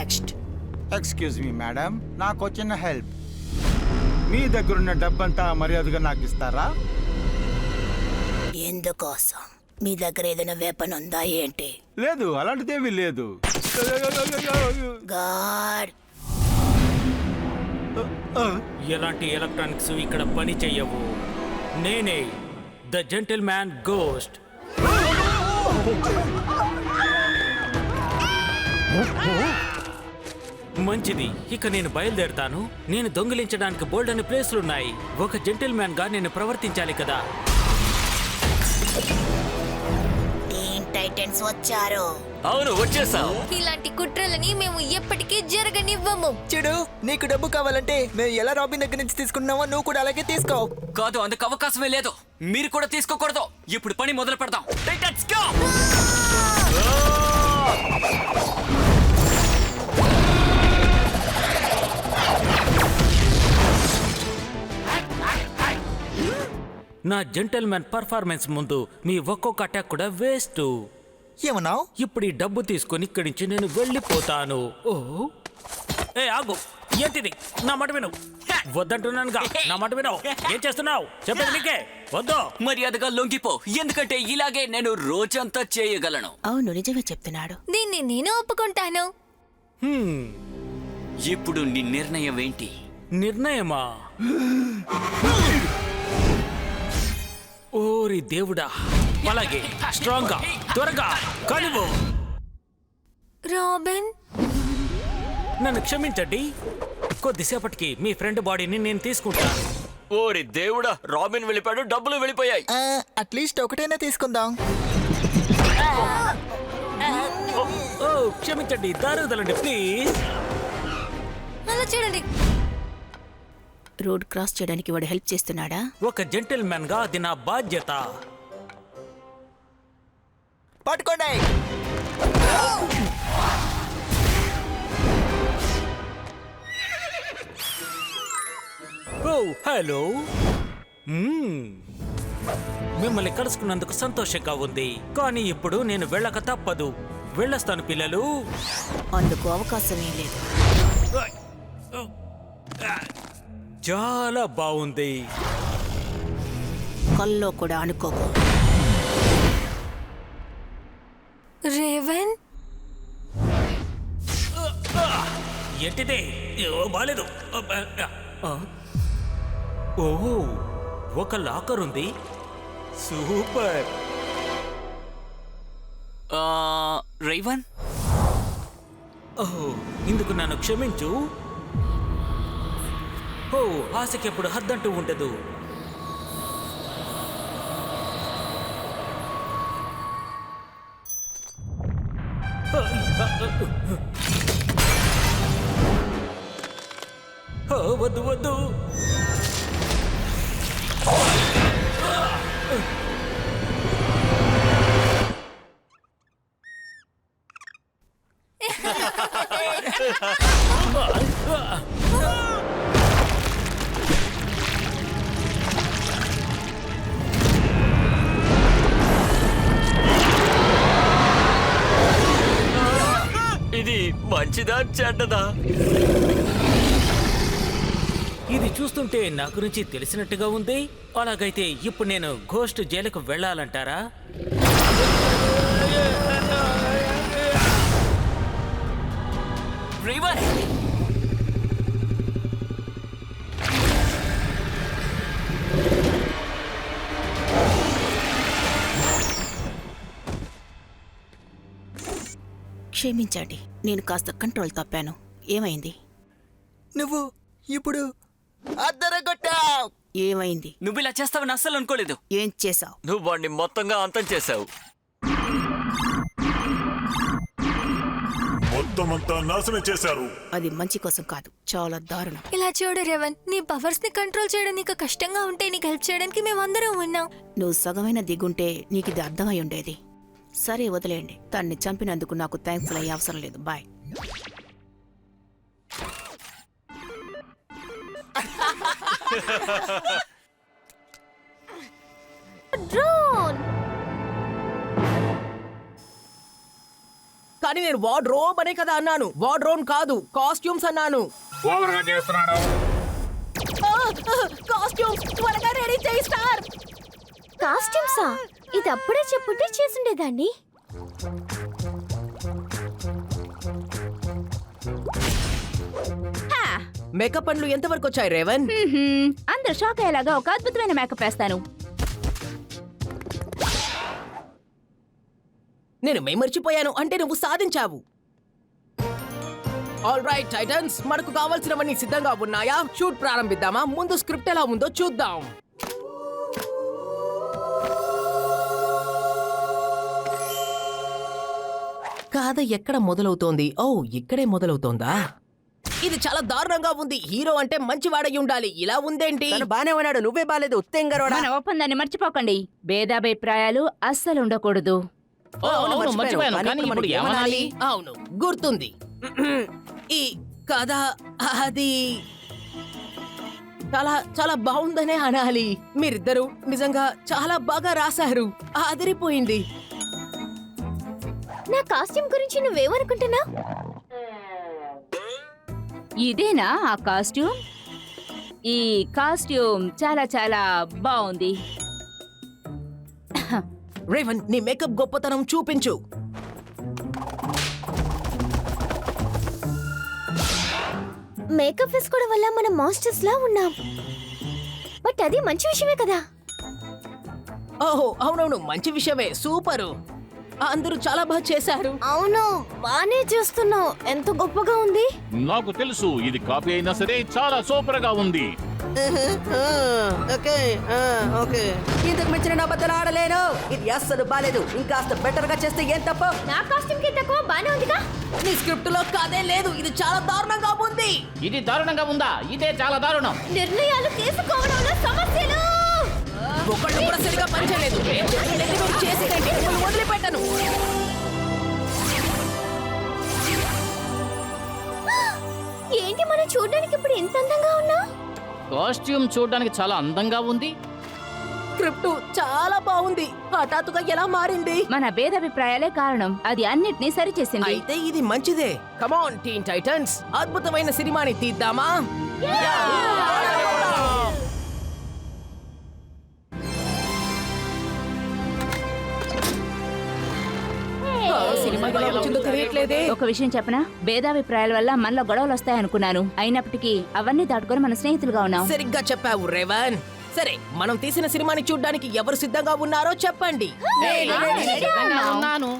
Next. Excuse me madam, నాకు వచ్చిన help. మీ దగ్గరున్న డబ్బంతా మర్యాదగా నాకు ఇస్తారా? ఎందుకోసం? మీ దగ్గర ఏదైనా వెపన్ ఉందా ఏంటి? లేదు, అలాంటిదేమీ లేదు. గాడ్, ఎలాంటి ఎలక్ట్రానిక్స్ ఇక్కడ పని చెయ్యవు. నేనే ద జెంటిల్ మ్యాన్ గోస్ట్. మంచిది, ఇక నేను బయలుదేరుతాను. నేను దొంగిలించడానికి బోల్డ్ అనే ప్లేస్లున్నాయి. ఒక జెంటిల్ మ్యాన్ గా నేను ప్రవర్తించాలి కదా. టీన్ టైటన్స్ వచ్చారు. అవును, వచ్చేసాం. ఇలాంటి కుట్రలని మేము ఎప్పటికీ జరగనివ్వము. చూడు, నీకు డబ్బు కావాలంటే మేము ఎలా రాబిన్ దగ్గర నుంచి తీసుకున్నామో నువ్వు కూడా అలాగే తీసుకో. కాదు, అందుకు అవకాశమే లేదు. మీరు కూడా తీసుకోకూడదు. ఇప్పుడు పని మొదలు పెడదాం. Let's go! నా జెంటిల్ మ్యాన్ పర్ఫార్మెన్స్ ముందు మీ ఒక్కొక్క అటాక్ కూడా వేస్ట్. ఏమన్నావు? ఇప్పుడు ఈ డబ్బు తీసుకొని ఇక్కడి నుంచి నేను వెళ్ళిపోతాను. ఓ ఏ ఆగు, ఏంటిది? నా మాట విను. వద్దంటున్నానుగా, నా మాట విను. ఏం చేస్తున్నావు? చెప్పేది నీకే. వద్దు. మర్యాదగా లొంగిపో, ఎందుకంటే ఇలాగే నేను రోజంతా చేయగలను. అవును, నిజమే చెప్తున్నాడు. దీన్ని నేను ఒప్పుకుంటాను. ఇప్పుడు నీ నిర్ణయం ఏంటి? నిర్ణయమా? ఓరి దేవుడా. అలాగే, స్ట్రాంగ్ గా, త్వరగా కానివ్వు. రాబిన్, నన్ను క్షమించండి. కొద్దిసేపటికి మీ ఫ్రెండ్ బాడీని నేను తీసుకుంటాను. ఓరి దేవుడా, రాబిన్ వెళ్ళిపోయాడు, డబ్బులు వెళ్ళిపోయాయి. అట్లీస్ట్ ఒకటైనా తీసుకుందాం. ఓ క్షమించండి, దారి వదలండి ప్లీజ్. అలా చూడండి. రోడ్ క్రాస్ చేయడానికి వాడు హెల్ప్ చేస్తున్నాడా? ఒక జెంటిల్ మ్యాన్ గా అది నా బాధ్యత. పట్టుకోండి. ఓ హలో. మిమ్మల్ని కలుసుకున్నందుకు సంతోషంగా ఉంది, కానీ ఇప్పుడు నేను వెళ్ళక తప్పదు. వెళ్ళొస్తాను పిల్లలు. అందుకు అవకాశమే లేదు. చాలా బాగుంది. కల్లో కూడా అనుకోకు. రేవన్, ఏంటిదే? బాలేదు. ఓ, ఒక లాకర్ ఉంది. సూపర్. రేవన్, ఓహో, ఇందుకు నన్ను క్షమించు. ఓ, ఆశకెప్పుడు హద్దంటూ ఉండదు. వద్దు వద్దు. ఇది మంచిదా చెడ్డదా? ఇది చూస్తుంటే నా గురించి తెలిసినట్టుగా ఉంది. అలాగైతే ఇప్పుడు నేను ఘోస్ట్ జైలుకు వెళ్ళాలంటారా? రేవన్, క్షమించండి, నేను కాస్త కంట్రోల్ తప్పాను. ఏమైంది? నువ్వు ఇప్పుడు అద్దరగొట్టావు. ఏమైంది? నువ్వు ఇలా చేస్తావని అస్సలు అనుకోలేదు. ఏం చేసావు? నువ్వు వాడిని మొత్తంగా అంతం చేశావు. మొత్తమంతా నాశనం చేశారు. అది మంచి కోసం కాదు, చాలా దారుణం. ఇలా చూడు రేవన్, నీ పవర్స్ ని కంట్రోల్ చేయడం నీకు కష్టంగా ఉంటే నీకు హెల్ప్ చేయడానికి మేమందరం ఉన్నాం. నువ్వు సగమైన దిగుంటే నీకు ఇది అర్థమై ఉండేది. సరే వదిలేయండి, తన్ని చంపినందుకు నాకు థ్యాంక్స్ అయ్యే అవసరం లేదు. బాయ్. కానీ నేను వార్డ్రోబ్ అనే కదా అన్నాను, వార్డ్రోబ్ కాదు, కాస్ట్యూమ్స్ అన్నాను. ఓవర్గా చేస్తున్నాడు. కాస్ట్యూమ్స్ త్వరగా రెడీ చేయి స్టార్. కాస్ట్యూమ్సా? ఇది అప్పుడే చెప్పుంటే చేసుండేదాన్ని. మేకప్ పనులు ఎంతవరకు వచ్చాయి రేవన్? అందరు షాక్ అయ్యేలాగా ఒక అద్భుతమైన మేకప్ వేస్తాను. నేను మర్చిపోయాను అంటే నువ్వు సాధించావు. ఆల్ రైట్ టైటన్స్, మనకు కావాల్సినవన్నీ సిద్ధంగా ఉన్నాయా? షూట్ ప్రారంభిద్దామా? ముందు స్క్రిప్ట్ ఎలా ఉందో చూద్దాం. కథ ఎక్కడ మొదలవుతోంది? ఓ, ఇక్కడే మొదలవుతోందా? ఇది చాలా దారుణంగా ఉంది. హీరో అంటే మంచివాడై ఉండాలి. ఇలా ఉందేంటి? బానే ఉన్నాడు, నువ్వే బాలేదు. ఉత్తేంగరోడా. మన ఒప్పందాన్ని మర్చిపోకండి. భేదాభిప్రాయాలు అస్సలు ఉండకూడదు. అవును, గుర్తుంది. ఈ కథ అది చాలా చాలా బాగుందనే అనాలి. మీరిద్దరూ నిజంగా చాలా బాగా రాశారు. అదిరిపోయింది. నా కాస్ట్యూమ్ గురించి నువ్వేమనుకుంటున్నావు? ఇదేనా ఆ కాస్ట్యూమ్? ఈ కాస్ట్యూమ్ చాలా చాలా బాగుంది. రేవన్, నీ మేకప్ గొప్పతనం చూపించు. మేకప్ వేసుకోవడం వల్ల మనం మాస్టర్స్ లా ఉన్నాం. బట్ అది మంచి విషయమే కదా. ఓహో, అవునవును, మంచి విషయమే. సూపరు. అందరూ చాలా బాగా చేశారు. అవును, బానే చేస్తున్నావు. ఎంత గొప్పగా ఉంది. నాకు తెలుసు ఇది కాపీ అయినా సరే చాలా సూపర్ గా ఉంది. ఇంతకు మించిన నా బద్దలు ఆడలేను. ఇది అస్సలు బాలేదు. ఇంకాస్త బెటర్ గా చేస్తే ఏం తప్ప? నా కాస్ట్యూమ్ కి తక్కువ బానే ఉందిగా. నీ స్క్రిప్ట్ లో కథే లేదు. ఇది చాలా దారుణంగా ఉంది. ఇది దారుణంగా ఉందా? ఇదే చాలా దారుణం. నిర్ణయాలు తీసుకోవడంలో సమస్యలు. ఒకళ్ళు కూడా సరిగా పనిచేయలేదు. నేను చెప్పినట్టు నువ్వు చేసేదేంటి? మిమ్మల్ని వదిలిపెట్టను. ఏంటి మనం చూడడానికి ఇప్పుడు ఎంత అందంగా ఉన్నావు? కాస్ట్యూమ్ చూడడానికి చాలా అందంగా ఉంది. స్క్రిప్ట్ చాలా బాగుంది. హఠాత్తుగా ఎలా మారింది? మన భేదాభిప్రాయాలే కారణం. అది అన్నిటినీ సరిచేసింది. అయితే ఇది మంచిదే. కమాన్ టీన్ టైటన్స్, అద్భుతమైన సినిమాని తీద్దామా? సినిమా ఎలా వచ్చిందో తెలియట్లేదే. ఒక విషయం చెప్పనా? భేదాభిప్రాయాల వల్ల మనలో గొడవలు వస్తాయనుకున్నాను. అయినప్పటికీ అవన్నీ దాటుకొని మన స్నేహితులుగా ఉన్నాం. సరిగ్గా చెప్పావు రేవన్. సరే, మనం తీసిన సినిమాని చూడ్డానికి ఎవరు సిద్ధంగా ఉన్నారో చెప్పండి. ఉన్నాను.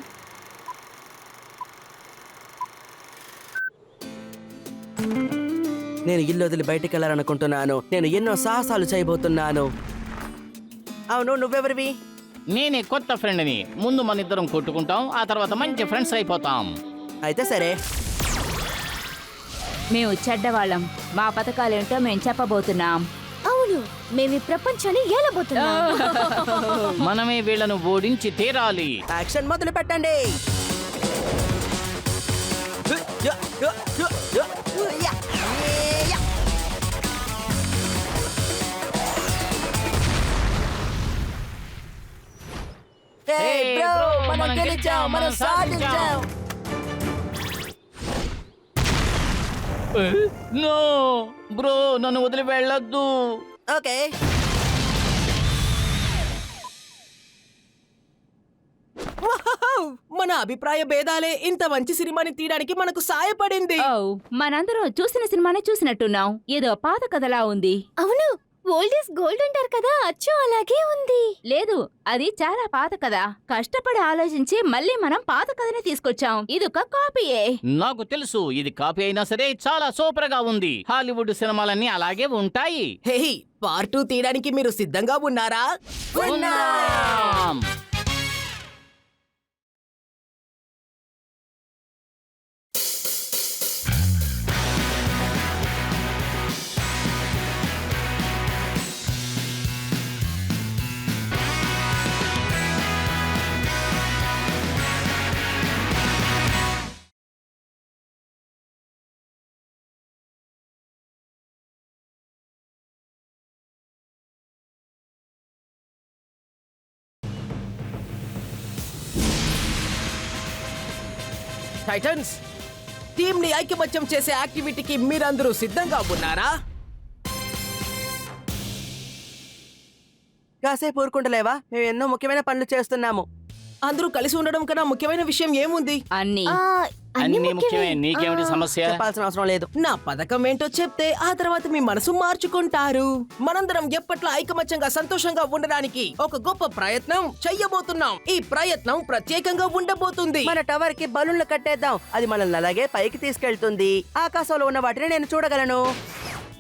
నేను ఇల్లు వదిలి బయటికి వెళ్ళాలనుకుంటున్నాను. నేను ఎన్నో సాహసాలు చేయబోతున్నాను. అవును, నువ్వెవరివి? నేనే కొత్త ఫ్రెండ్ని. ముందు మన ఇద్దరం కొట్టుకుంటాం, ఆ తర్వాత మంచి ఫ్రెండ్స్ అయిపోతాం. అయితే సరే. మేము చెడ్డవాళ్ళం. మా పథకాలేంటో మేము చెప్పబోతున్నాం. అవును, మేము ఈ ప్రపంచాన్ని ఏలబోతున్నాం. మనమే వీళ్ళను ఓడించి తీరాలి. యాక్షన్ మొదలు పెట్టండి. మనం గెలిచాం, మనం సాధించాం. నో బ్రో, నన్ను వదిలి వెళ్ళొద్దు. ఓకే. మన అభిప్రాయ భేదాలే ఇంత మంచి సినిమాని తీయడానికి మనకు సాయపడింది. ఓ, మనందరం చూసిన సినిమానే చూసినట్టున్నాం. ఏదో పాత కథలా ఉంది. అవును, ఓల్డ్ ఇస్ గోల్డ్ అంటారు కదా, అచ్చం అలాగే ఉంది. లేదు, అది చాలా పాత కథ. కష్టపడి ఆలోచించి మళ్ళీ మనం పాత కథని తీసుకొచ్చాం. ఇదొక కాపీయే. నాకు తెలుసు ఇది కాపీ అయినా సరే చాలా సూపర్ గా ఉంది. హాలీవుడ్ సినిమాలన్నీ అలాగే ఉంటాయి. హే, పార్ట్ 2 తీయడానికి మీరు సిద్ధంగా ఉన్నారా? ఉన్నాం. టైటన్స్, టీమ్ ని ఐక్యమత్యం చేసే యాక్టివిటీకి మీరందరూ సిద్ధంగా ఉన్నారా? కాసేపు ఊరుకుంటలేవా? మేము ఎన్నో ముఖ్యమైన పనులు చేస్తున్నాము. అందరూ కలిసి ఉండడం కన్నా ముఖ్యమైన విషయం ఏముంది? అన్ని అన్ని ముఖ్యమే. నీకేమిటి సమస్య? చెప్పాల్సిన అవసరం లేదు. నా పథకం ఏంటో చెప్తే ఆ తర్వాత మీ మనసు మార్చుకుంటారు. మనందరం ఎప్పట్లో ఐకమత్యంగా సంతోషంగా ఉండడానికి ఒక గొప్ప ప్రయత్నం చెయ్యబోతున్నాం. ఈ ప్రయత్నం ప్రత్యేకంగా ఉండబోతుంది. మన టవర్ కి బలూన్లు కట్టేద్దాం. అది మనల్ని అలాగే పైకి తీసుకెళ్తుంది. ఆకాశంలో ఉన్న వాటిని నేను చూడగలను.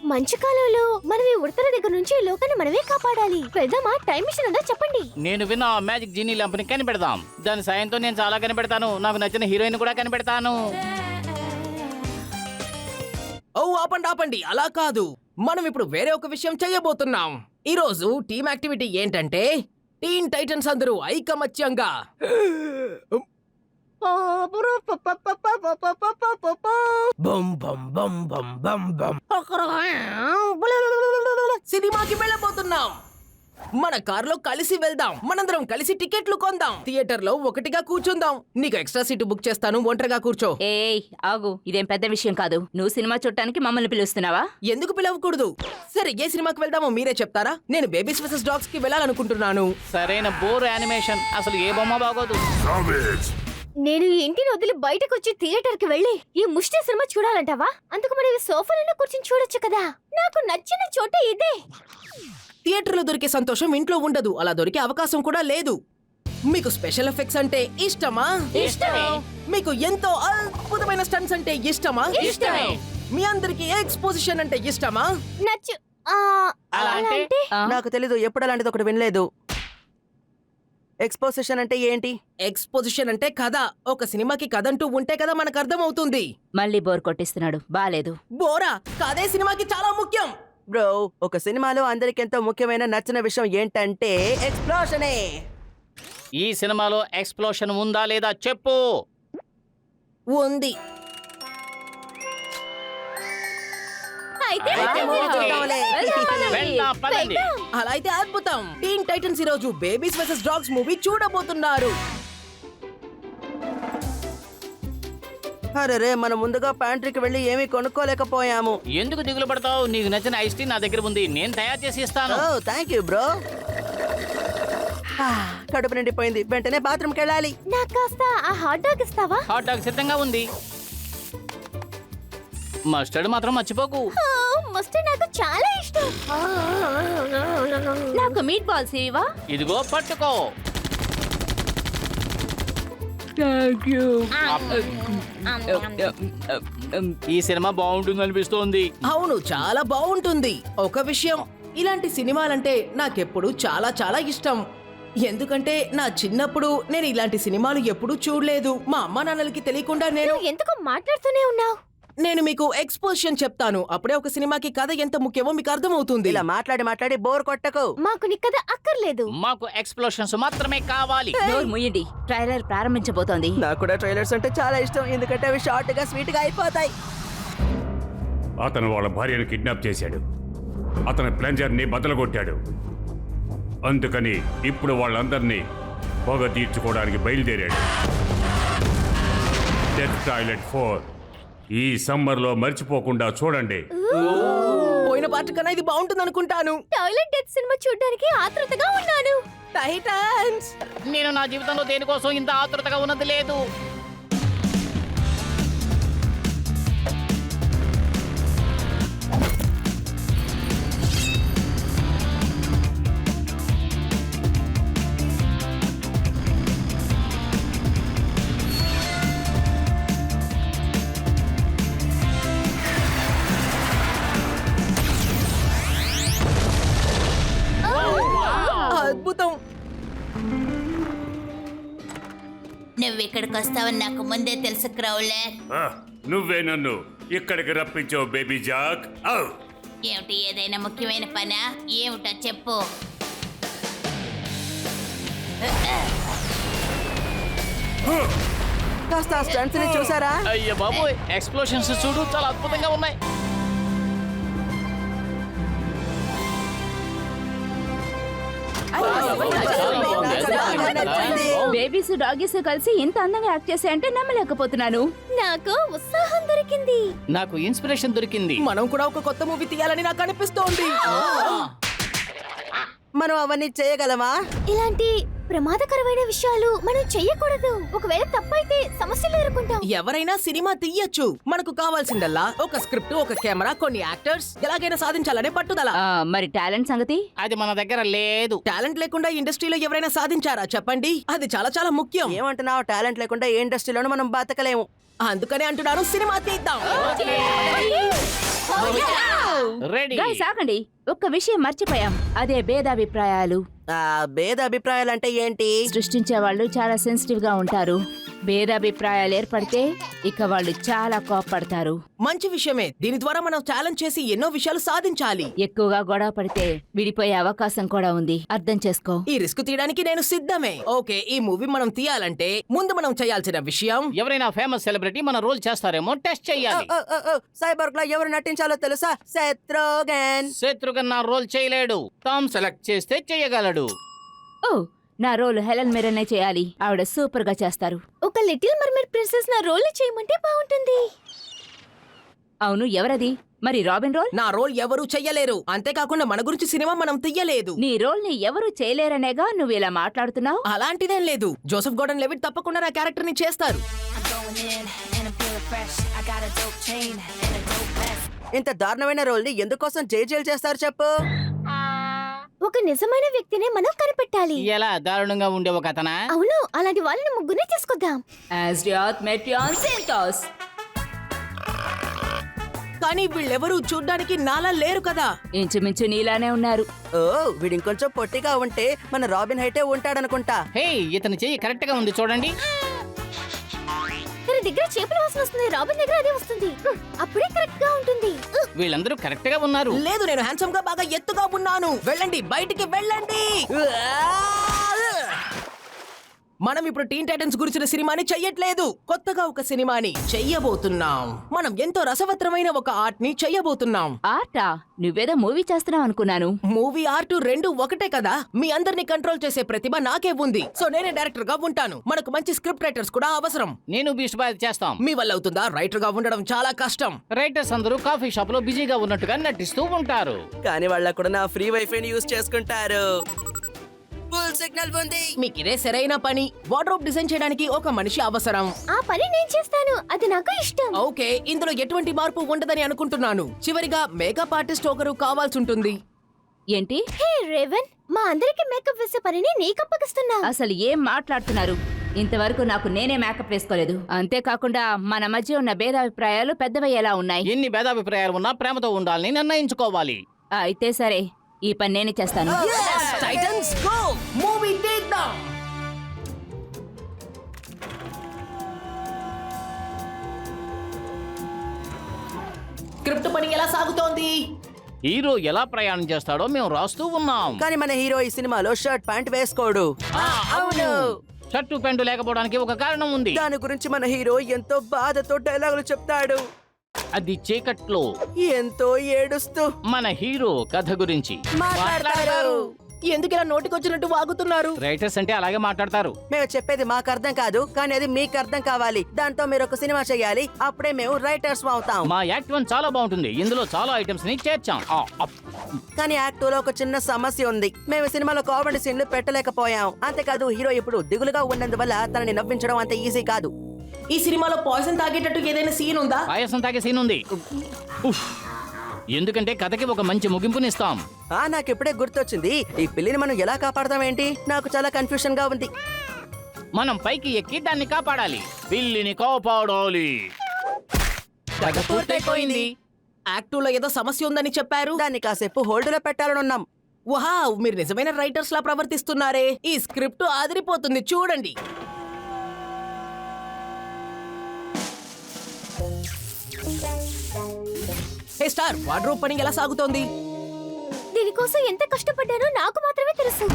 మంచు కాలంలో మనం ఈ ఉడతల దగ్గర నుంచి ఈ లోకాన్ని మనమే కాపాడాలి. వెళ్దామా? టైం మిషన్ ఉందా చెప్పండి. నేను విన్న ఆ మ్యాజిక్ జీనీ ల్యాంప్ని కనిపెడదాం. దాని సాయంతో నేను చాలా కనిపెడతాను. నాకు నచ్చిన హీరోయిన్ కూడా కనిపెడతాను. ఓ ఆపండి, అలా కాదు. మనం ఇప్పుడు వేరే ఒక విషయం చెయ్యబోతున్నాం. ఈ రోజు టీమ్ యాక్టివిటీ ఏంటంటే టీన్ టైటన్స్ అందరూ ఐకమత్యంగా బం బం బం బం బం బం సినిమాకి వెళ్ళబోతున్నాం. మన కారులో కలిసి వెళ్దాం. మనందరం కలిసి టికెట్లు కొందాం. థియేటర్ లో ఒకటిగా కూర్చుందాం. నీకు ఎక్స్ట్రా సీటు బుక్ చేస్తాను, ఒంటరిగా కూర్చో. ఏయ్ ఆగు, ఇదేం పెద్ద విషయం కాదు. నువ్వు సినిమా చూడటానికి మమ్మల్ని పిలుస్తున్నావా? ఎందుకు పిలవకూడదు? సరే, ఏ సినిమాకి వెళ్దామో మీరే చెప్తారా? నేను బేబీస్ వర్సెస్ డాగ్స్ కి వెళ్ళాలనుకుంటున్నాను. సరైన బోర్ యానిమేషన్. అసలు ఏ బొమ్మ బాగోదు. నేను ఈ ఇంటిని వదిలి బయటకు వచ్చి థియేటర్ కి వెళ్ళి ఈ ముష్టి సినిమా చూడాలంటావా? అందుకు మనం సోఫాలలో కూర్చొని చూడొచ్చు కదా. నాకు నచ్చిన చోట ఇదే. థియేటర్లో దొరికే సంతోషం ఇంట్లో ఉండదు. అలా దొరికే అవకాశం కూడా లేదు. మీకు స్పెషల్ ఎఫెక్ట్స్ అంటే ఇష్టమా? ఇష్టమే. మీకు ఎంతో అద్భుతమైన స్టంట్స్ అంటే ఇష్టమా? ఇష్టమే. మీ అందరికి ఎక్స్పోజిషన్ అంటే ఇష్టమా? నచ్చు అలా అంటే? నాకు తెలీదు. ఎప్పుడు అలాంటిది ఒకటి వినలేదు. ఎక్స్పోజిషన్ అంటే ఏంటి? ఎక్స్పోజిషన్ అంటే కథ. ఒక సినిమాకి కథ అంటూ ఉంటే కదా మనకు అర్థం అవుతుంది. మళ్ళీ బోర్ కొట్టిస్తున్నాడు. బాలేదు. బోరా కథే సినిమాకి చాలా ముఖ్యం. బ్రో, ఒక సినిమాలో అందరికి ఎంతో ముఖ్యమైన నచ్చిన విషయం ఏంటంటే ఎక్స్ప్లోషనే. ఈ సినిమాలో ఎక్స్ప్లోషన్ ఉందా లేదా చెప్పు. ఉంది. అయితే వెళ్దాం, పదండి. అలా అయితే అద్భుతం. టీన్ టైటన్స్ ఈ రోజు బేబీస్ వర్సెస్ డాగ్స్ మూవీ చూడబోతున్నారు. అరే, మనం ముందుగా ప్యాంట్రీకి వెళ్ళి ఏమీ కొనుక్కోలేకపోయాము. ఎందుకు దిగులు పడతావు? నీకు నచ్చిన ఐస్ టీ నా దగ్గర ఉంది. నేను తయారు చేసి ఇస్తాను. ఓ థ్యాంక్ యూ బ్రో. కడుపు నిండిపోయింది. వెంటనే బాత్రూమ్కి వెళ్ళాలి. నాకు కాస్త ఆ హాట్ డాగ్ ఇస్తావా? హాట్ డాగ్ సిద్ధంగా ఉంది. మస్టర్డ్ మాత్రం మర్చిపోకు. మస్టర్డ్ నాకు చాలా ఇష్టం. నాకు మీట్ బాల్స్ ఇవా? ఇదిగో పట్టుకో. ఈ సినిమా బాగుంటుంది అనిపిస్తోంది. అవును, చాలా బాగుంటుంది. ఒక విషయం, ఇలాంటి సినిమాలంటే నాకెప్పుడు చాలా చాలా ఇష్టం. ఎందుకంటే నా చిన్నప్పుడు నేను ఇలాంటి సినిమాలు ఎప్పుడూ చూడలేదు. మా అమ్మా నాన్నలకి తెలియకుండా నువ్వు ఎందుకు మాట్లాడుతూనే ఉన్నావు? నేను మీకు ఎక్స్పోజిషన్ చెప్తాను. అప్పుడే ఒక సినిమాకి కథ ఎంత ముఖ్యమో మీకు అర్థమవుతుంది. ఇలా మాట్లాడి మాట్లాడి బోర్ కొట్టకు. మాకు నీ కథ అక్కర్లేదు. మాకు ఎక్స్ప్లోషన్స్ మాత్రమే కావాలి. డోర్ ముయ్యండి. ట్రైలర్ ప్రారంభించబోతోంది. నాకు కూడా ట్రైలర్స్ అంటే చాలా ఇష్టం. ఎందుకంటే అవి షార్ట్ గా స్వీట్ గా అయిపోతాయి. అతను వాళ్ళ భార్యను కిడ్నాప్ చేశాడు. అతని ప్లంజర్ని బదలగొట్టాడు. అందుకని ఇప్పుడు వాళ్ళందరినీ పొగ తీర్చుకోవడానికి బయలుదేరాడు. డెత్ టాయిలెట్ 4 ఈ సమ్మర్లో మర్చిపోకుండా చూడండి. పోయిన పార్ట్ కన్నా ఇది బాగుంటుంది అనుకుంటాను. టాయిలెట్ డెత్ సినిమా చూడడానికి ఆతృతగా ఉన్నాను. టైటన్స్, నేను నా జీవితంలో దేనికోసం ఇంత ఆతృతగా ఉన్నది లేదు. అద్భుతం. నువ్విక్కడికి వస్తావని నాకు ముందే తెలుసు క్రౌలే. నువ్వే నన్ను ఇక్కడికి రప్పించావు బేబీ జాక్. ఏమిటి, ఏదైనా ముఖ్యమైన పనా? ఏమిటో చెప్పు. కాస్త స్టంట్స్ ని చూసారా? అయ్య బాబోయ్, ఎక్స్ప్లోషన్స్ చూడు, చాలా అద్భుతంగా ఉన్నాయి. చాలా బాగుంది. బేబీస్ డాగీస్ కలిసి ఇంత అందంగా యాక్ట్ చేశాయంటే నమ్మలేకపోతున్నాను. నాకు ఉత్సాహం దొరికింది. నాకు ఇన్స్పిరేషన్ దొరికింది. మనం కూడా ఒక కొత్త మూవీ తీయాలని నాకు అనిపిస్తోంది. మనం అవన్నీ చేయగలమా? ఇలాంటి ప్రమాదకరమైన విషయాలు మనం చెయ్యకూడదు. ఒకవేళ తప్పైతే సమస్యలు ఎదుర్కొంటాం. ఎవరైనా సినిమా తీయొచ్చు. మనకు కావాల్సిందల్లా ఒక స్క్రిప్ట్, ఒక కెమెరా, కొన్ని యాక్టర్స్, ఎలాగైనా సాధించాలనే పట్టుదల. మరి టాలెంట్ సంగతి? అది మన దగ్గర లేదు. టాలెంట్ లేకుండా ఇండస్ట్రీలో ఎవరైనా సాధించారా చెప్పండి? అది చాలా చాలా ముఖ్యం. ఏమంటున్నావు? టాలెంట్ లేకుండా ఏ ఇండస్ట్రీలోనూ మనం బతకలేము. అందుకనే అంటున్నారు సినిమా తీద్దాం. రెడీ. Guys, ఆగండి. ఒక్క విషయం మర్చిపోయాం. అదే భేదాభిప్రాయాలు. భేదాభిప్రాయాలు అంటే ఏంటి? సృష్టించే వాళ్ళు చాలా సెన్సిటివ్ గా ఉంటారు. భేదాభిప్రాయాలు ఏర్పడితే ఇక వాళ్ళు చాలా కోప్పడతారు. మంచి విషయమే. దీని ద్వారా మనం ఛాలెంజ్ చేసి ఎన్నో విషయాలు సాధించాలి. ఎక్కువగా గొడవ పడితే విడిపోయే అవకాశం కూడా ఉంది. అర్థం చేసుకో. ఈ రిస్క్ తీయడానికి నేను సిద్ధమే. ఓకే, ఈ మూవీ మనం తీయాలంటే ముందు మనం చేయాల్సిన విషయం, ఎవరైనా ఫేమస్ సెలబ్రిటీ మన రోల్ చేస్తారేమో టెస్ట్ చేయాలి. సైబర్గ్ లో ఎవరు నటించాలో తెలుసా? శత్రుఘ్న నా రోల్ చేయలేడు. టామ్ సెలెక్ట్ చేస్తే చేయగలడు. ఓ, నా రోల్ హెలెన్ మిరనే చేయాలి. ఆవిడ సూపర్ గా చేస్తారు. ఒక లిటిల్ మర్మెడ్ ప్రిన్సెస్ నా రోల్ చేయమంటే బాగుంటుంది. అవును, ఎవరది? మరి రాబిన్ రోల్? నా రోల్ ఎవరూ చెయ్యలేరు. అంతేకాకుండా మన గురించి సినిమా మనం తీయలేదు. నీ రోల్ ని ఎవరు చేయలేరనేగా నువ్వు ఇలా మాట్లాడుతున్నావు? అలాంటిదేం లేదు. జోసెఫ్ గోర్డన్ లెవిట్ తప్పకుండా నా క్యారెక్టర్ ని చేస్తారు. ఇంత దారుణమైన రోల్ ని ఎందుకోసం జైలు చేస్తారు చెప్పు? ఒక నిజమైన వ్యక్తినే మనం కనిపెట్టాలి. ఎలా దారుణంగా ఉండే ఒక అతనా? అవును, అలాంటి వాళ్ళని ముగ్గురే తీసుకొద్దాం. కానీ వీళ్ళెవరూ చూడ్డానికి నాలా లేరు కదా. ఇంచుమించు నీలానే ఉన్నారు. ఓ, వీడు ఇంకొంచెం పొట్టిగా ఉంటే మన రాబిన్ హైటే ఉంటాడనుకుంటా. హే, ఇతని చెయ్యి కరెక్ట్ గా ఉంది చూడండి. తన దగ్గర చేపల వాసన వస్తుంది. రాబిన్ దగ్గర అదే వస్తుంది. అప్పుడే కరెక్ట్ గా ఉంటుంది. వీళ్ళందరూ కరెక్ట్ గా ఉన్నారు. లేదు, నేను హ్యాండ్సమ్ గా బాగా ఎత్తుగా ఉన్నాను. వెళ్ళండి, బయటికి వెళ్ళండి. మనం ఇప్పుడు టీన్ టైటన్స్ గురించిన సినిమాని చెయ్యట్లేదు. కొత్తగా ఒక సినిమాని చెయ్యబోతున్నాం. మనం ఎంతో రసవత్తరమైన ఒక ఆర్ట్ ని చెయ్యబోతున్నాం. ఆర్టా? నువ్వేదో మూవీ చేస్తున్నావు అనుకున్నాను. మూవీ ఆర్ట్ రెండు ఒకటే కదా. మీ అందరిని కంట్రోల్ చేసే ప్రతిభ నాకే ఉంది. సో నేనే డైరెక్టర్ గా ఉంటాను. మనకు మంచి స్క్రిప్ట్ రైటర్స్ కూడా అవసరం. నేను బీస్ట్ బాయ్ చేస్తాం. మీ వల్ల అవుతుందా? రైటర్ గా ఉండడం చాలా కష్టం. రైటర్స్ అందరూ కాఫీ షాప్ లో బిజీగా ఉన్నట్టుగా నటిస్తూ ఉంటారు. కానీ వాళ్ళకు కూడా నా ఫ్రీ వైఫై యూజ్ చేసుకుంటారు. ఫుల్ సిగ్నల్ ఉంది. మీకు ఇదే సరైన పని. వార్డ్రోబ్ డిజైన్ చేయడానికి ఒక మనిషి అవసరం. ఆ పని నేను చేస్తాను. అది నాకు ఇష్టం. ఓకే, ఇందులో ఎటువంటి మార్పు ఉండదని అనుకుంటున్నాను. చివరిగా మేకప్ ఆర్టిస్ట్ ఒకరు కావాల్సి ఉంటుంది. ఏంటి? హే రేవన్, మా అందరికి మేకప్ వేసే పనిని నీకు అప్పగిస్తున్నా. అసలు ఏం మాట్లాడుతున్నారు? ఇంతవరకు నాకు నేనే మేకప్ వేసుకోలేదు. అంతేకాకుండా మన మధ్య ఉన్న భేదాభిప్రాయాలు పెద్దవయ్యేలా ఉన్నాయి. ఎన్ని భేదాభిప్రాయాలు ఉన్నా ప్రేమతో ఉండాలని నిర్ణయించుకోవాలి. అయితే సరే, ఈ పని నేనే చేస్తాను. Titans go! మూవీ తీద్దాం. స్క్రిప్ట్ పని ఎలా సాగుతోంది? హీరో ఎలా ప్రయాణం చేస్తాడో మేము రాస్తూ ఉన్నాం. కానీ మన హీరో ఈ సినిమాలో షర్ట్ ప్యాంట్ వేసుకోడు. అవును, షర్టు ప్యాంటు లేకపోవడానికి ఒక కారణం ఉంది. దాని గురించి మన హీరో ఎంతో బాధతో డైలాగులు చెప్తాడు. అది చీకట్లో ఎంతో ఏడుస్తూ మన హీరో కథ గురించి మాట్లాడతారు. ఎందుకు ఇలా నోటికొచ్చినట్టు వాగుతున్నారు? రైటర్స్ అంటే అలాగే మాట్లాడతారు. మేము చెప్పేది మాకు అర్థం కాదు, కానీ అది మీకు అర్థం కావాలి. దాంతో మీరు ఒక సినిమా చేయాలి. అప్పుడే మేము రైటర్స్ అవుతాం. మా యాక్ట్ 1 చాలా బాగుంటుంది. ఇందులో చాలా ఐటమ్స్ ని చేర్చాం. కానీ యాక్ట్ 2 లో ఒక చిన్న సమస్య ఉంది. మేము సినిమాలో కామెడీ సీన్లు పెట్టలేకపోయాం. అంతేకాదు, హీరో ఇప్పుడు దిగులుగా ఉన్నందువల్ల తనని నవ్వించడం అంత ఈజీ కాదు. ఈ సినిమాలో పాయిజన్ తాగేటట్టు ఏదైనా సీన్ ఉందా? పాయసం తాగే సీన్ ఉంది. ఎందుకంటే కథకి ఒక మంచి ముగింపునిస్తాం. నాకు ఇప్పుడే గుర్తొచ్చింది. ఈ పిల్లిని మనం ఎలా కాపాడదాం ఏంటి? నాకు చాలా కన్ఫ్యూషన్ గా ఉంది. మనం పైకి ఎక్కి దాన్ని కాపాడాలి. పిల్లిని కాపాడాలి. కథ పూర్తయిపోయింది. యాక్ట్ 2 లో ఏదో సమస్య ఉందని చెప్పారు. దాన్ని కాసేపు హోల్డ్ లో పెట్టాలని ఉన్నాం. వావ్, మీరు నిజమైన రైటర్స్ లా ప్రవర్తిస్తున్నారే. ఈ స్క్రిప్ట్ ఆదిరిపోతుంది, చూడండి. హే స్టార్, వార్డ్రోబ్ పని ఎలా సాగుతోంది? దీనికోసం ఎంత కష్టపడ్డానో నాకు మాత్రమే తెలుసు.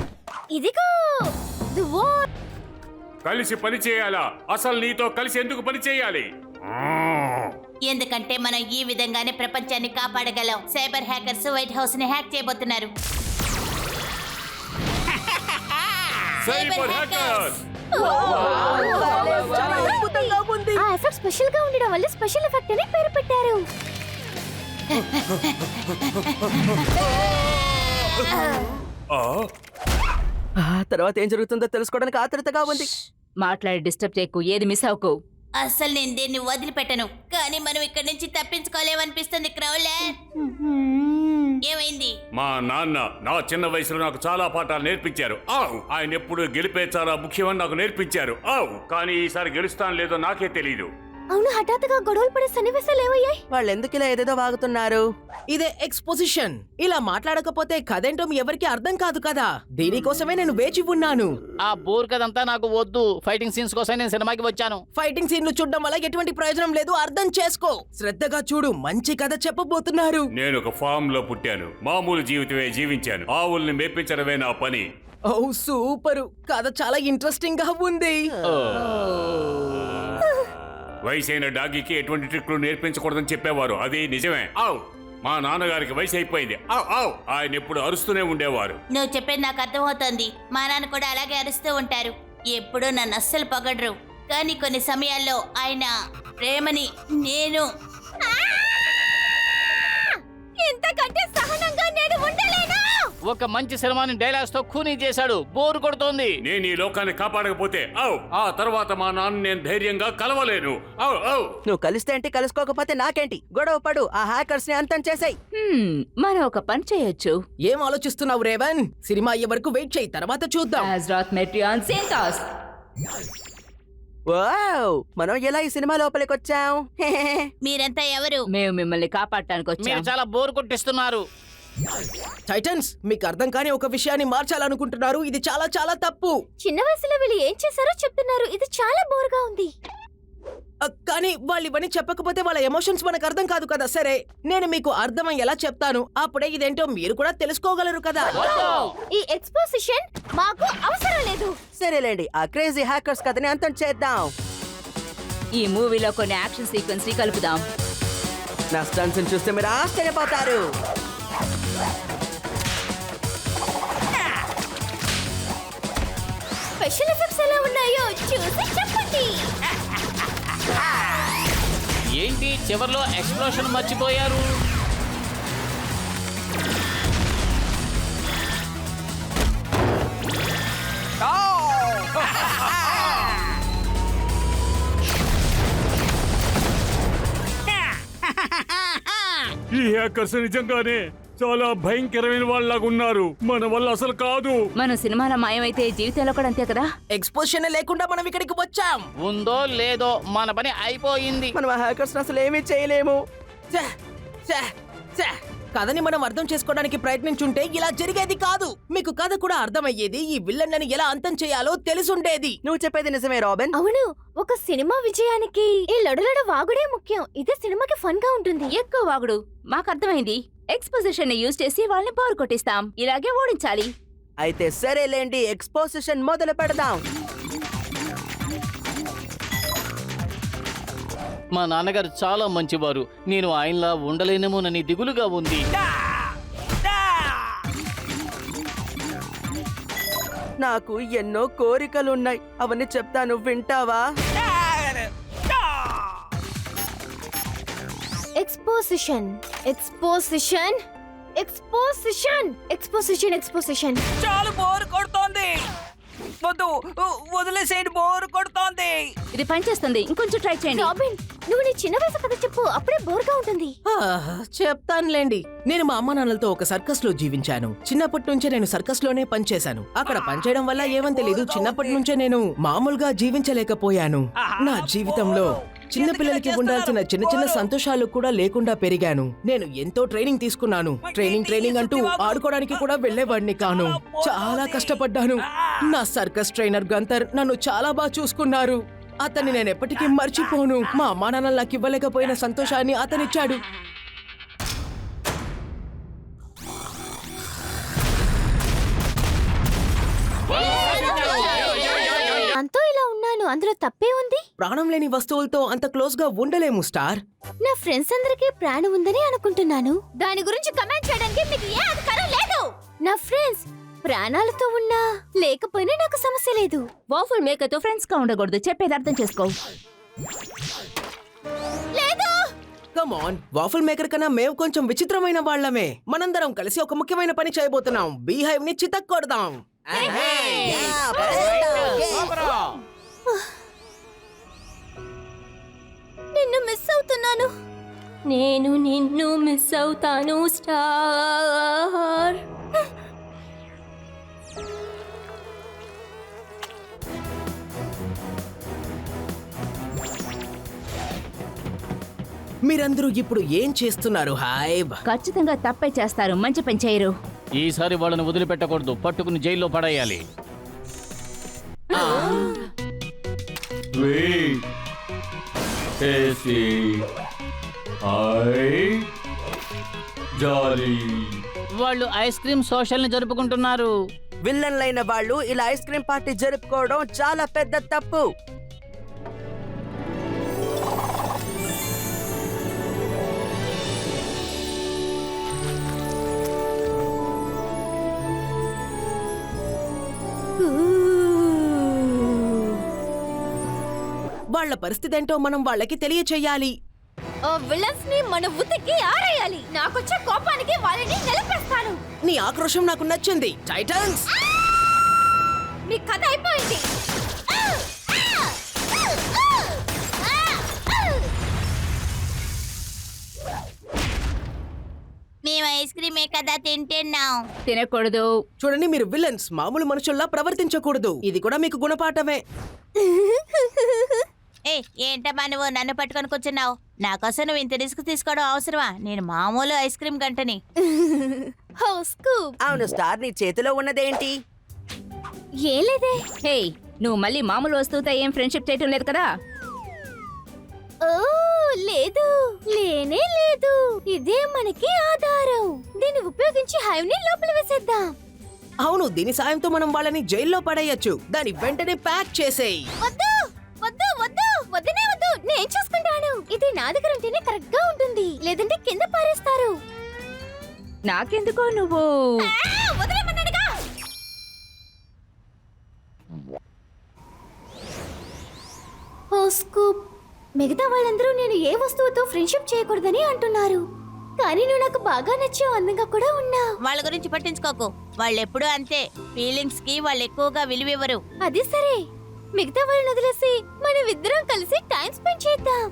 ఇదిగో ది వార్. కలిసి పని చేయాలా? అసలు నీతో కలిసి ఎందుకు పని చేయాలి? ఎందుకంటే మనం ఈ విధంగానే ప్రపంచాన్ని కాపాడగలం. సైబర్ హ్యాకర్స్ వైట్ హౌస్ ని హ్యాక్ చేయబోతున్నారు. సైబర్ హ్యాకర్స్ చాలా అద్భుతంగా ఉంది. ఆ ఎఫెక్ట్ స్పెషల్ గా ఉండడం వల్ల స్పెషల్ ఎఫెక్ట్ అని పేరు పెట్టారు. ఆ తర్వాత ఏం జరుగుతుందో తెలుసుకోవడానికి ఆతృతగా ఉంది. మాట్లాడి డిస్టర్బ్ చేయకు, ఏది మిస్ అవ్వకు. అసలు నేను దీన్ని వదిలిపెట్టను, కానీ మనం ఇక్కడి నుంచి తప్పించుకోలేమనిపిస్తుంది క్రౌలర్. ఏమైంది? మా నాన్న నా చిన్న వయసులో నాకు చాలా పాఠాలు నేర్పించారు. ఆయన ఎప్పుడు గెలిపే చాలా ముఖ్యమని నాకు నేర్పించారు. కానీ ఈసారి గెలుస్తాను లేదో నాకే తెలియదు. అవును, హఠాత్తుగా గొడవలు పడే సన్నివేశాలు ఏమయ్యాయి? వాళ్ళు ఎందుకు ఇలా ఏదేదో వాగుతున్నారు? ఇదే ఎక్స్పోజిషన్. ఇలా మాట్లాడకపోతే కథేంటో మీ ఎవరికి అర్థం కాదు కదా. దీనికోసమే నేను వేచి ఉన్నాను. ఆ బోర్ కదంతా నాకు వద్దు. ఫైటింగ్ సీన్స్ కోసం నేను సినిమాకి వచ్చాను. ఫైటింగ్ సీన్లు చూడడం వల్ల ఎటువంటి ప్రయోజనం లేదు. అర్థం చేసుకో, శ్రద్ధగా చూడు. మంచి కథ చెప్పబోతున్నారు. నేను ఒక ఫామ్ లో పుట్టాను, మామూలు జీవితమే జీవించాను. ఆవుల్ని మేపించడమే నా పని. ఓ సూపరు, కథ చాలా ఇంట్రెస్టింగ్ గా ఉంది. వయసైన డాగీకి ఎటువంటి ట్రిక్లు నేర్పించకూడదని చెప్పేవారు, అది నిజమే. మా నాన్నగారికి వయసు అయిపోయింది. ఆయన ఎప్పుడు అరుస్తూనే ఉండేవారు. నువ్వు చెప్పేది నాకు అర్థమవుతోంది. మా నాన్న కూడా అలాగే అరుస్తూ ఉంటారు. ఎప్పుడూ నన్ను అస్సలు పొగడరు, కానీ కొన్ని సమయాల్లో ఆయన ప్రేమని నేను ఇంతకంటే సహనంగా నేను ఉండలేను. ఒక మంచి సినిమాని డైలాగ్స్ తో ఖూనీ చేశాడు. బోరు కొడుతోంది. నేను ఈ లోకాన్ని కాపాడకపోతే ఆ తర్వాత మా నాన్న నేను ధైర్యంగా కలవలేను. నువ్వు కలిస్తే ఏంటి, కలుసుకోకపోతే నాకేంటి? గొడవ పడు, ఆ హ్యాకర్స్ ని అంతం చేసాయి. మనం ఒక పని చేయొచ్చు. ఏం ఆలోచిస్తున్నావు రేవన్? సినిమా అయ్యే వరకు వెయిట్ చేయి, తర్వాత చూద్దాం. Azeroth Meteor Synthos. వావ్, మనం ఎలా ఈ సినిమా లోపలికి వచ్చాం? మీరంతా ఎవరు? మేము మిమ్మల్ని కాపాడటానికి మీరు వచ్చాం. చాలా బోర్ కొట్టిస్తున్నారు. టైటన్స్, మీకు అర్థం కాని ఒక విషయాన్ని మార్చాలనుకుంటున్నారు. ఇది చాలా చాలా తప్పు. చిన్న వయసులో వీళ్ళు ఏం చేశారో చెప్తున్నారు. ఇది చాలా బోర్గా ఉంది. కానీ వాళ్ళు ఇవన్నీ చెప్పకపోతే వాళ్ళ ఎమోషన్స్ మనకు అర్థం కాదు కదా. సరే, నేను మీకు అర్థమయ్యేలా చెప్తాను. అప్పుడే ఇదేంటో మీరు కూడా తెలుసుకోగలరు కదా. ఈ ఎక్స్పోజిషన్ మాకు అవసరం లేదు. సరేలేండి, ఆ క్రేజీ హ్యాకర్స్ కథని అంతం చేద్దాం. ఈ మూవీలో కొన్ని యాక్షన్ సీక్వెన్స్ ని కలుపుదాం. నా స్టంట్స్ చూస్తే మీరు ఆశ్చర్యపోతారు. స్పెషల్ ఎఫెక్ట్స్ ఎలా ఉన్నాయో చూసి చెప్పండి. ఏంటి చివర్లో ఎక్స్ప్లోషన్ మర్చిపోయారు? ఈ హ్యాకర్స్ నిజంగానే చాలా భయంకరమైన వాళ్ళలాగా ఉన్నారు. మన వల్ల అసలు కాదు. మన సినిమాలో మాయమైతే జీవితంలో కూడా అంతే కదా. ఎక్స్పోజిషన్ లేకుండా మనం ఇక్కడికి వచ్చాం. ఉందో లేదో మన పని అయిపోయింది. మనం ఆ హ్యాకర్స్ అసలు ఏమీ చేయలేము. కథని మనం అర్థం చేసుకోవడానికి ప్రయత్నించుంటే ఇలా జరిగేది కాదు. మీకు కథ కూడా అర్థమయ్యేది. ఈ విల్లన్ని ఎలా అంతం చేయాలో తెలుసుండేది. నువ్వు చెప్పేది నిజమే రాబిన్. అవును, ఒక సినిమా విజయానికి ఈ లొడలొడ వాగుడే ముఖ్యం. ఇదే సినిమాకి ఫన్ గా ఉంటుంది. ఎక్కువ వాగుడు. మాకు అర్థమైంది. ఎక్స్పోజిషన్ ని యూజ్ చేసి వాళ్ళని బోర్ కొట్టిస్తాం. ఇలాగే ఓడించాలి. అయితే సరేలేండి, ఎక్స్పోజిషన్ మొదలు పెడదాం. మా నాన్నగారు చాలా మంచివారు. నేను ఆయనలా ఉండలేనేమోనని దిగులుగా ఉంది. నాకు ఎన్నో కోరికలున్నాయి, అవన్నీ చెప్తాను, వింటావా? Exposition, exposition, exposition, exposition, exposition. చాలు, బోరు కొడుతోంది. వద్దు, వదిలేసేయండి, బోరు కొడుతోంది. ఇది పనిచేస్తుంది. ఇంకొంచెం ట్రై చేయండి. రాబిన్, నువ్వు నీ చిన్న వయసు కథ చెప్పు, అప్పుడే బోర్గా ఉంటుంది. చెప్తానులేండి. నేను మా అమ్మ నాన్నలతో ఒక సర్కస్ లో జీవించాను. చిన్నప్పటి నుంచే నేను సర్కస్ లోనే పనిచేశాను. అక్కడ పనిచేయడం వల్ల ఏమని తెలీదు, చిన్నప్పటి నుంచే నేను మామూలుగా జీవించలేకపోయాను. నా జీవితంలో చిన్న పిల్లలకి ఉండాల్సిన చిన్న చిన్న సంతోషాలు కూడా లేకుండా పెరిగాను. నేను ఎంతో ట్రైనింగ్ తీసుకున్నాను. ట్రైనింగ్ అంటూ ఆడుకోవడానికి కూడా వెళ్లేవాడిని కాను. చాలా కష్టపడ్డాను. నా సర్కస్ ట్రైనర్ గంతర్ నన్ను చాలా బాగా చూసుకున్నారు. అతన్ని నేను ఎప్పటికీ మర్చిపోను. మా అమ్మా నాన్నలు నాకు ఇవ్వలేకపోయిన సంతోషాన్ని అతనిచ్చాడు. అంతో ఇలా ఉన్నాను, అందులో తప్పే ఉంది. ప్రాణం లేని వస్తువులతో అంత క్లోజ్ గా ఉండలేము స్టార్. నా ఫ్రెండ్స్ అందరికీ ప్రాణం ఉందని అనుకుంటున్నాను. దాని గురించి కమెంట్ చేయడానికి మీకు ఏ అధికారం లేదు. నా ఫ్రెండ్స్ ప్రాణాలతో ఉన్నా లేకపోయినా నాకు సమస్య లేదు. వాఫుల్ మేకర్తో ఫ్రెండ్స్ గా ఉండకూడదు. చెప్పేది అర్థం చేసుకో. లేదు. కమ్ ఆన్, వాఫల్ మేకర్ కన్నా మేము కొంచెం విచిత్రమైన వాళ్ళమే. మనందరం కలిసి ఒక ముఖ్యమైన పని చేయబోతున్నాం. బీహైవ్ ని చితక్కొడదాం. నిన్ను మిస్ అవుతున్నాను. నేను నిన్ను మిస్ అవుతాను స్టార్. మీరందరూ ఇప్పుడు ఏం చేస్తున్నారు? హైబ్, ఖచ్చితంగా తప్పే చేస్తారు. మంచి పని చేయరు. ఈసారి వాళ్ళని వదిలిపెట్టకూడదు. పట్టుకుని జైల్లో పడేయాలి. వాళ్ళు ఐస్ క్రీమ్ సోషల్ ని జరుపుకుంటున్నారు. విల్లన్లైన వాళ్ళు ఇలా ఐస్ క్రీమ్ పార్టీ జరుపుకోవడం చాలా పెద్ద తప్పు. వాళ్ళ పరిస్థితి ఏంటో మనం వాళ్ళకి తెలియచేయాలి. ఆ విలన్స్ ని మన ఉతికి ఆరేయాలి. నాకొచ్చే కోపానికి వాళ్ళని నిలపేస్తాను. నీ ఆక్రోశం నాకు నచ్చింది. టైటన్స్, మీ కథ అయిపోయింది. మేము ఐస్ క్రీమే కదా తింటున్నాం. తినకూడదు. చూడండి, మీరు విలన్స్ మామూలు మనుషుల్లా ప్రవర్తించకూడదు. ఇది కూడా మీకు గుణపాఠమే. ఏంటమ్మా నువ్వు నన్ను పట్టుకొని కూర్చున్నావు? నాకోసం నువ్వు ఇంత రిస్క్ తీసుకోవడం అవసరమా? నేను మామూలు ఐస్ క్రీమ్ గంటని. అవును స్టార్, నీ చేతిలో ఉన్నదేంటి? ఏం లేదే. హే, నువ్వు మళ్ళీ మామూలు వస్తువుతో ఏం ఫ్రెండ్షిప్ చేయటం లేదు కదా? ఓ లేదు, లేనే లేదు. ఇదే మనకి ఆధారం. దీన్ని ఉపయోగించి హైవ్ ని లోపల వేసేద్దాం. అవును, దీని సాయంతో మనం వాళ్ళని జైల్లో పడేయచ్చు. దాని వెంటనే ప్యాక్ చేసేయ్. వద్దు వద్దు వద్దు, వద్దనే వద్దు. నేను చూసుకుంటాను. ఇది నా దగ్గర ఉంటేనే కరెక్ట్ గా ఉంటుంది, లేదంటే కింద పారేస్తారు. నాకెందుకో నువ్వు వదలమన్నాడుగా. ఓ స్కూప్, మిగతా వాళ్ళందరూ నేను ఏ వస్తువుతో ఫ్రెండ్షిప్ చేయకూడదని అంటున్నారు. కానీ నువ్వు నాకు బాగా నచ్చావు, అందంగా కూడా ఉన్నావు. వాళ్ళ గురించి పట్టించుకోకు. వాళ్ళు ఎప్పుడూ అంతే. ఫీలింగ్స్ కి వాళ్ళు ఎక్కువగా విలువివ్వరు. అది సరే, మిగతా వాళ్ళని వదిలేసి మనం ఇద్దరం కలిసి టైం స్పెండ్ చేద్దాం.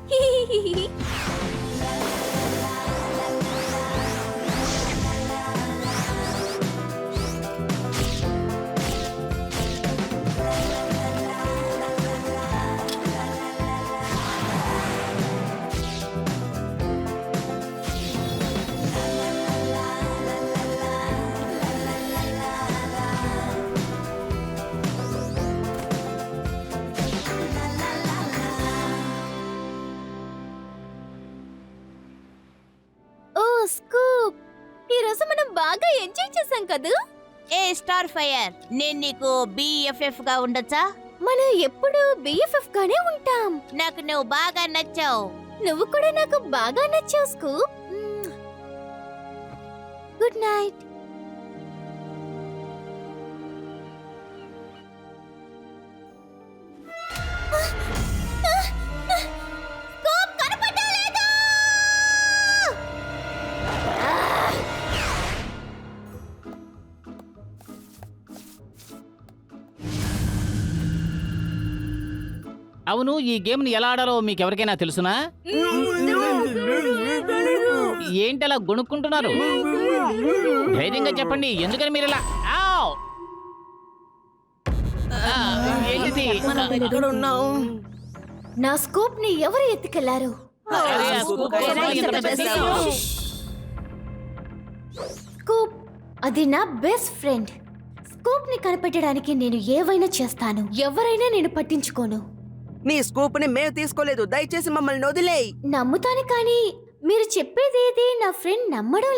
స్కూప్, ఈ రోజు మనం బాగా ఎంజాయ్ చేసాం కదా. ఏ స్టార్ ఫైర్, నేను నీకు BFF గా ఉండొచ్చా? మనం ఎప్పుడు BFF గానే ఉంటాం. నాకు నువ్వు బాగా నచ్చావు. నువ్వు కూడా నాకు బాగా నచ్చావు స్కూప్. Good night. అవును, ఈ గేమ్ ని ఎలా ఆడాలో మీకు ఎవరికైనా తెలుసునా? ఏంటి అలా గొణుక్కుంటున్నారు? ధైర్యంగా చెప్పండి, ఎందుకని మీరు ఇలా? ఆవ్! ఏంటిది? ఇక్కడ ఉన్నాం. నా స్కూప్ ని ఎవరు ఎత్తుకెళ్లారు? స్కూప్, అది నా బెస్ట్ ఫ్రెండ్. స్కూప్ ని కనిపెట్టడానికి నేను ఏవైనా చేస్తాను. ఎవరైనా నేను పట్టించుకోను. నీ స్కూప్ ని మేము తీసుకోలేదు. దయచేసి మమ్మల్ని వదిలేయ్. నమ్ముతాను, కానీ మీరు చెప్పేదేది నా ఫ్రెండ్ నమ్మడం